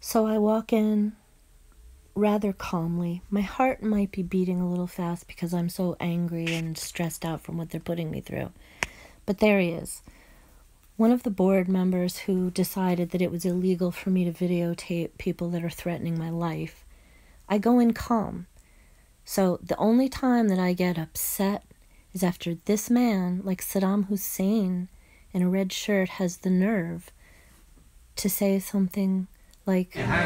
So I walk in rather calmly. My heart might be beating a little fast because I'm so angry and stressed out from what they're putting me through. But there he is. One of the board members who decided that it was illegal for me to videotape people that are threatening my life. I go in calm. So the only time that I get upset is after this man, like Sadam Hussein in a red shirt, has the nerve to say something like, and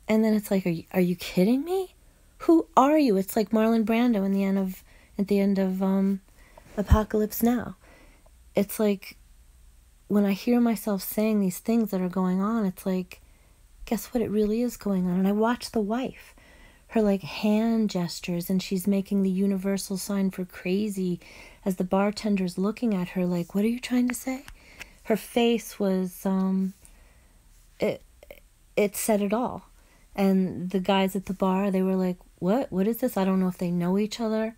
then it's like, are you kidding me? Who are you? It's like Marlon Brando at the end of Apocalypse Now. It's like when I hear myself saying these things that are going on, it's like, guess what? It really is going on. And I watch the wife, her like hand gestures, and she's making the universal sign for crazy as the bartender's looking at her like, what are you trying to say? Her face was, it said it all. And the guys at the bar, they were like, what? What is this? I don't know if they know each other.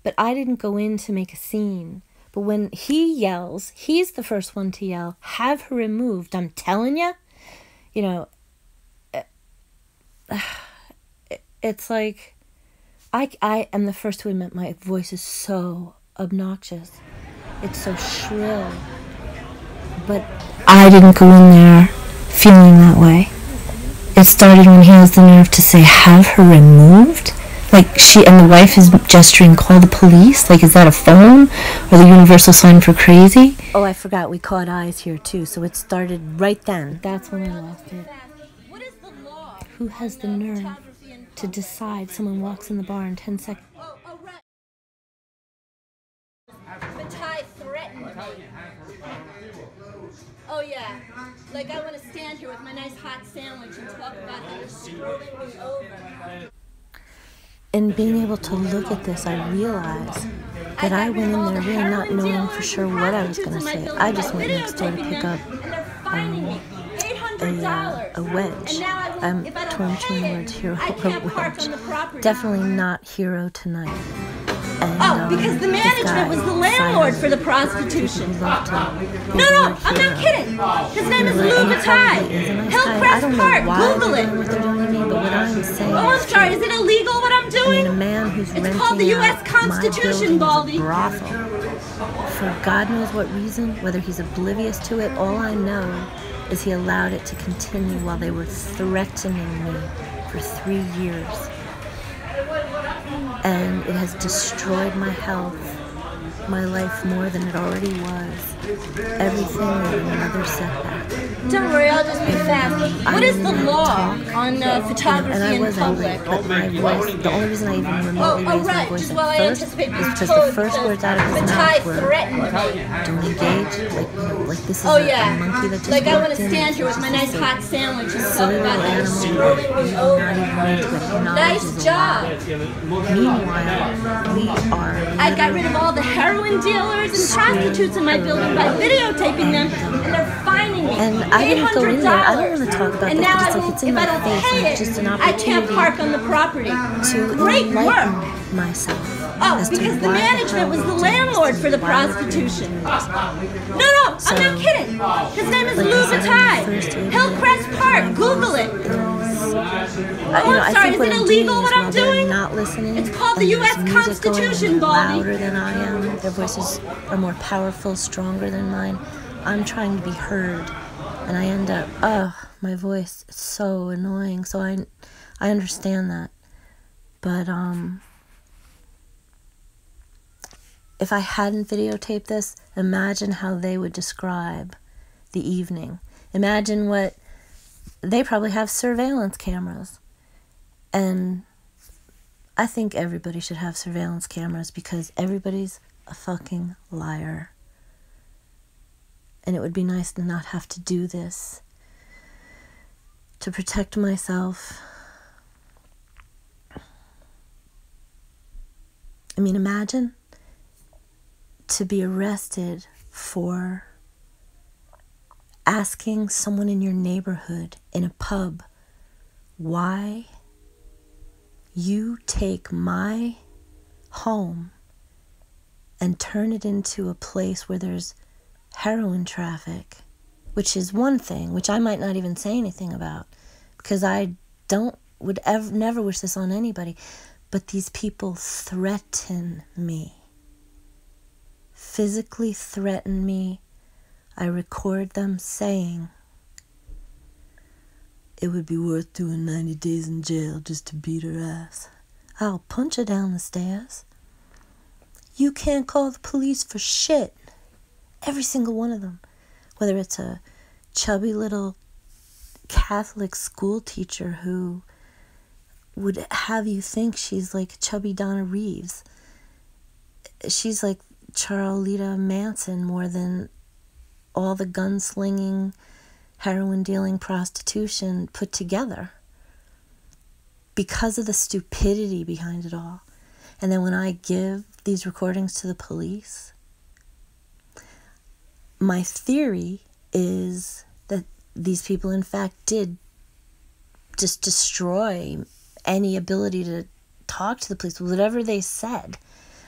But I didn't go in to make a scene. But when he yells, he's the first one to yell, have her removed. I'm telling you, you know, it's like, I am the first to admit my voice is so obnoxious. It's so shrill. But I didn't go in there feeling that way. It started when he has the nerve to say, have her removed? Like, she and the wife is gesturing, call the police? Like, is that a phone? Or the universal sign for crazy? Oh, I forgot, we caught eyes here too, so it started right then. That's when I lost it. Who has the nerve to decide someone walks in the bar in 10 seconds? Oh yeah, like I want to stand here with my nice hot sandwich and talk about how you're screwing me over. And being able to look at this, I realized that I went in there really not knowing for sure what I was going to say. I just went next door to pick up a wedge. I'm torn between the words hero or wedge. Definitely not hero tonight. And, because the management was the landlord for the prostitution. No, I'm not kidding. His name is Lou Bataille. Hillcrest Park. Google it. Oh, I'm sorry. Is it illegal what I'm doing? It's called the U.S. Constitution, Baldy. For God knows what reason, whether he's oblivious to it, all I know is he allowed it to continue while they were threatening me for 3 years. And it has destroyed my health, my life more than it already was. Everything is another setback. Don't worry, I'll just be fast. What is the law on photography in public? But my voice, the only reason I even remotely raised my voice at first is because the first words out of his mouth were, don't engage, like this is a monkey that just like I want to stand here with my nice hot sandwich and talk about how you're screwing me over. Nice job. Meanwhile, we are... I got rid of all the heroin dealers and prostitutes in my building by videotaping them, and they're fining me. And I didn't go in there. I don't want to talk about and this, now but it's like it's in my face, and it's just an opportunity I can't park on the property. To Great enlighten work. myself. Oh, because the management was the landlord for the prostitution. No, I'm not kidding. His name is Lou Bataille. Hillcrest Park. Google it. I'm sorry. Is it illegal what I'm doing? Not listening. It's called the U.S. Constitution, Baldy. Louder than I am. Their voices are more powerful, stronger than mine. I'm trying to be heard, and I end up, my voice is so annoying. So I understand that, but if I hadn't videotaped this, imagine how they would describe the evening. Imagine what they probably have surveillance cameras, and I think everybody should have surveillance cameras because everybody's a fucking liar. And it would be nice to not have to do this. To protect myself. I mean, imagine to be arrested for asking someone in your neighborhood in a pub why you take my home and turn it into a place where there's heroin traffic which is one thing, which I might not even say anything about, because I would never wish this on anybody. But these people threaten me, physically threaten me. I record them saying, it would be worth doing 90 days in jail just to beat her ass. I'll punch her down the stairs. You can't call the police for shit. Every single one of them. Whether it's a chubby little Catholic school teacher who would have you think she's like chubby Donna Reeves. She's like Charlita Manson more than all the gunslinging, heroin dealing, prostitution put together, because of the stupidity behind it all. And then when I give these recordings to the police, my theory is that these people in fact did just destroy any ability to talk to the police, whatever they said.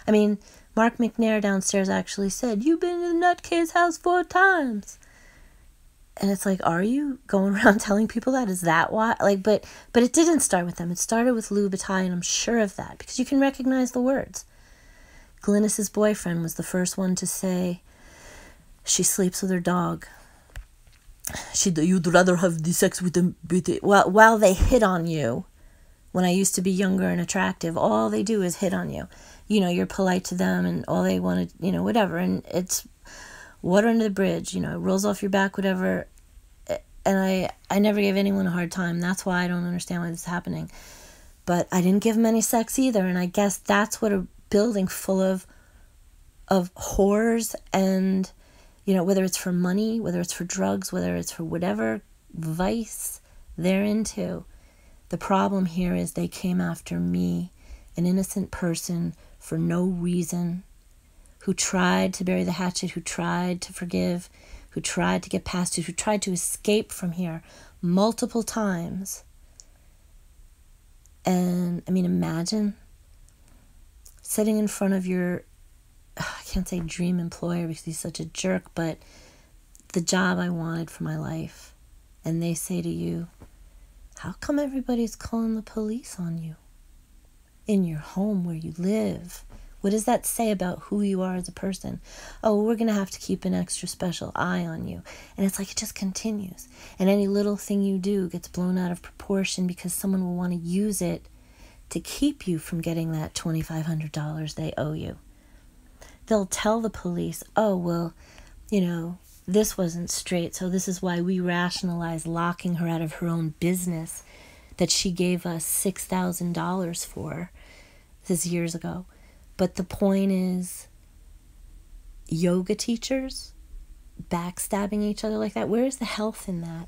I mean, Mark McNair downstairs actually said, "You've been in the nutcase house 4 times." And it's like, are you going around telling people that? Is that why? Like, but it didn't start with them. It started with Lou Bataille, and I'm sure of that, because you can recognize the words. Glynis's boyfriend was the first one to say she sleeps with her dog. You'd rather have the sex with them. Well, while they hit on you, when I used to be younger and attractive, all they do is hit on you. You know, you're polite to them, and all they want to, whatever. And it's water under the bridge, it rolls off your back, whatever. And I never gave anyone a hard time. That's why I don't understand why this is happening. But I didn't give them any sex either. And I guess that's what a building full of whores and, whether it's for money, whether it's for drugs, whether it's for whatever vice they're into. The problem here is they came after me, an innocent person, for no reason, who tried to bury the hatchet, who tried to forgive, who tried to get past it, who tried to escape from here multiple times. And, I mean, imagine sitting in front of your, I can't say dream employer because he's such a jerk, but the job I wanted for my life. And they say to you, how come everybody's calling the police on you? In your home where you live. What does that say about who you are as a person? Oh, we're going to have to keep an extra special eye on you. And it's like it just continues. And any little thing you do gets blown out of proportion because someone will want to use it to keep you from getting that $2,500 they owe you. They'll tell the police, oh, well, this wasn't straight, so this is why we rationalize locking her out of her own business that she gave us $6,000 for. This is years ago. But the point is, yoga teachers backstabbing each other like that, where is the health in that?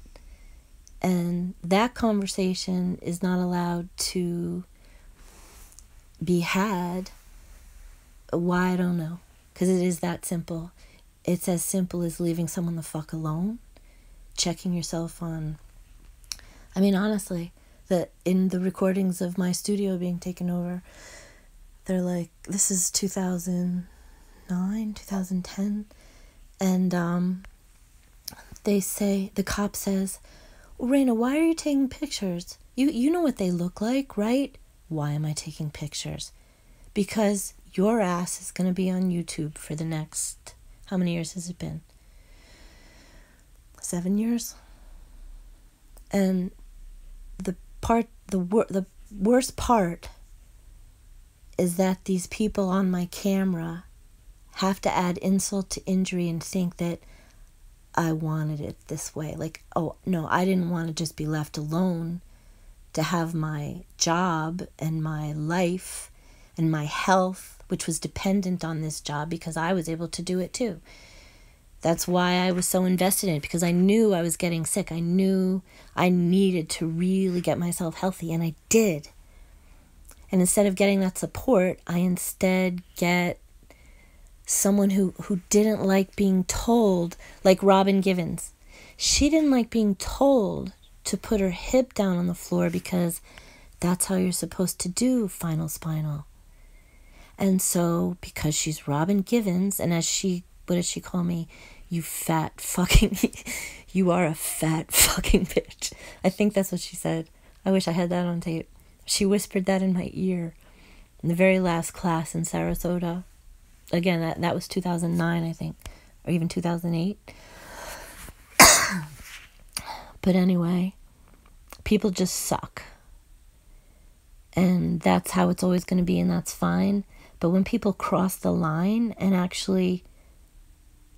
And that conversation is not allowed to be had. Why, I don't know. Because it is that simple. It's as simple as leaving someone the fuck alone, checking yourself on... I mean, honestly, that in the recordings of my studio being taken over, they're like, this is 2009, 2010, and they say, the cop says, well, Raina, why are you taking pictures? You know what they look like, right? Why am I taking pictures? Because your ass is going to be on YouTube for the next, how many years has it been? 7 years? And the worst part is that these people on my camera have to add insult to injury and think that I wanted it this way. Like, oh, no, I didn't want to just be left alone to have my job and my life and my health, which was dependent on this job because I was able to do it too. That's why I was so invested in it, because I knew I was getting sick. I knew I needed to really get myself healthy, and I did. And instead of getting that support, I instead get someone who didn't like being told, like Robin Givens. She didn't like being told to put her hip down on the floor because that's how you're supposed to do final spinal. And so, because she's Robin Givens, and what does she call me? You fat fucking, you are a fat fucking bitch. I think that's what she said. I wish I had that on tape. She whispered that in my ear in the very last class in Sarasota. Again, that was 2009, I think, or even 2008. But anyway, people just suck. And that's how it's always going to be, and that's fine. But when people cross the line and actually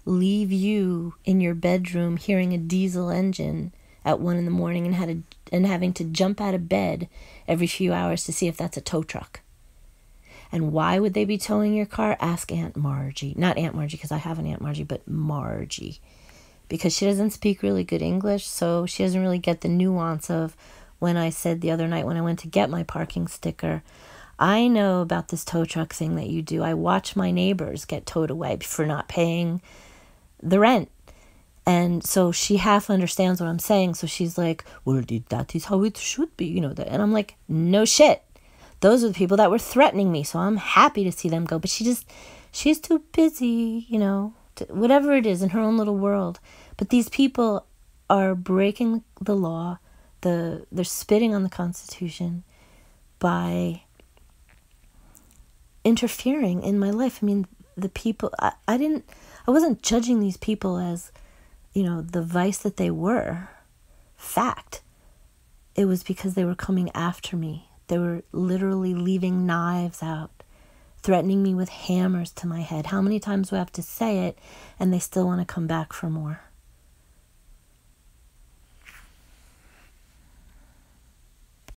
leave you in your bedroom hearing a diesel engine at 1 a.m. and having to jump out of bed every few hours to see if that's a tow truck. And why would they be towing your car? Ask Aunt Margie. Not Aunt Margie, because I have an Aunt Margie, but Margie. Because she doesn't speak really good English, so she doesn't really get the nuance of when I said the other night when I went to get my parking sticker, I know about this tow truck thing that you do. I watch my neighbors get towed away for not paying the rent. And so she half understands what I'm saying. So she's like, well, that is how it should be, And I'm like, no shit. Those are the people that were threatening me. So I'm happy to see them go. But she's too busy, whatever it is in her own little world. But these people are breaking the law. They're spitting on the Constitution by interfering in my life. I mean, the people, I wasn't judging these people as, the vice that they were. Fact. It was because they were coming after me. They were literally leaving knives out, threatening me with hammers to my head. How many times do I have to say it, and they still want to come back for more?